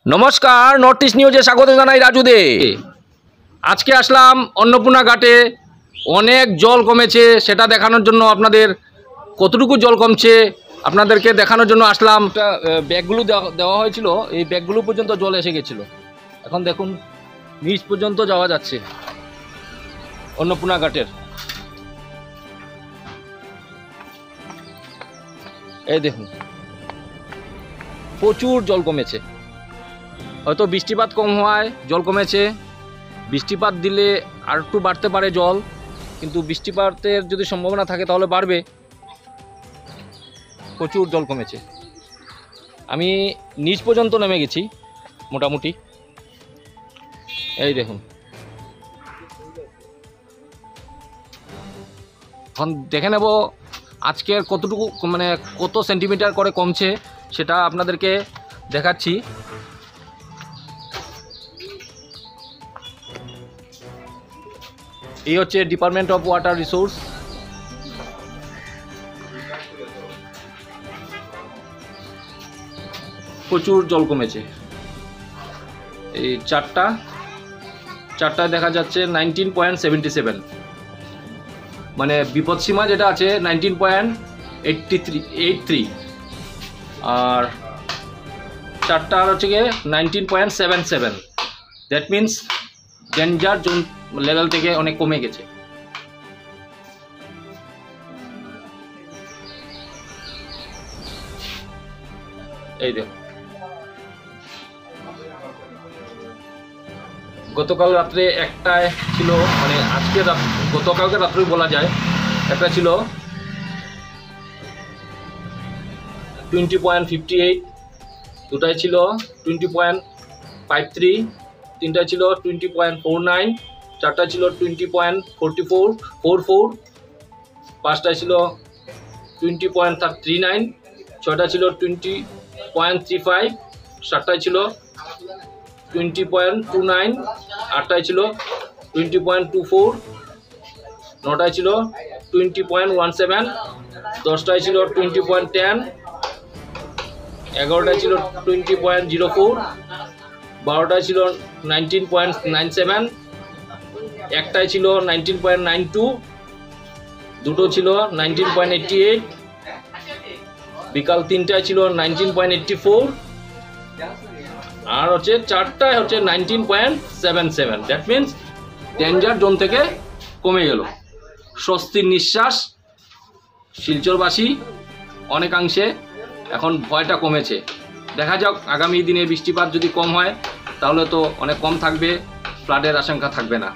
नमस्कार north east निউজে স্বাগত জানাই রাজু দে। আজকে আসলাম অন্নপূর্ণা ঘাটে। অনেক জল কমেছে, সেটা দেখানোর জন্য আপনাদের কতটুকু জল কমছে আপনাদেরকে দেখানোর জন্য আসলাম। ব্যাগগুলো দেওয়া হয়েছিল, এই ব্যাগগুলো পর্যন্ত জল এসে গেছিল। এখন দেখুন নিচ পর্যন্ত যাওয়া যাচ্ছে অন্নপূর্ণা ঘাটের। এই দেখুন প্রচুর জল কমেছে। হয়তো বৃষ্টিপাত কম হওয়ায় জল কমেছে। বৃষ্টিপাত দিলে আর একটু বাড়তে পারে জল, কিন্তু বৃষ্টিপাতের যদি সম্ভাবনা থাকে তাহলে বাড়বে। প্রচুর জল কমেছে। আমি নিচ পর্যন্ত নেমে গেছি মোটামুটি। এই দেখুন, এখন দেখে নেব আজকের কতটুকু মানে কত সেন্টিমিটার করে কমছে সেটা আপনাদেরকে দেখাচ্ছি। এই হচ্ছে ডিপার্টমেন্ট অফ ওয়াটার রিসোর্স। প্রচুর জল কমেছে। এই চারটায় দেখা যাচ্ছে 19.77, মানে বিপদসীমা যেটা আছে 19.83, আর চারটার হচ্ছে গিয়ে 19.77। That means danger zone level থেকে অনেক কমে গেছে। এই দেখো, গতকাল রাত্রে একটায় ছিল, মানে আজকে গতকালকে রাত্রে বলা যায়, একটা ছিল 20.58, দুটাই ছিল 20.53, তিনটা ছিল 20.49, চারটা ছিল 20.44, পাঁচটায় ছিল 20.39, ছয়টা ছিল 20.35, সাতটায় ছিল 20.29, আটটায় ছিল 20.24, নটায় ছিল 20.17, দশটায় ছিল 20.10, এগারোটায় ছিল 20.04, বারোটায় ছিল 19.97, একটায় ছিল 19.92, দুটো ছিল 19.88, বিকাল তিনটায় ছিল 19.84, আর হচ্ছে চারটায় হচ্ছে 19.77। দ্যাট মিনস ডেঞ্জার জোন থেকে কমে গেল। স্বস্তির নিঃশ্বাস শিলচরবাসী অনেকাংশে, এখন ভয়টা কমেছে। দেখা যাক আগামী দিনে বৃষ্টিপাত যদি কম হয় তাহলে তো অনেক কম থাকবে, ফ্লাডের আশঙ্কা থাকবে না।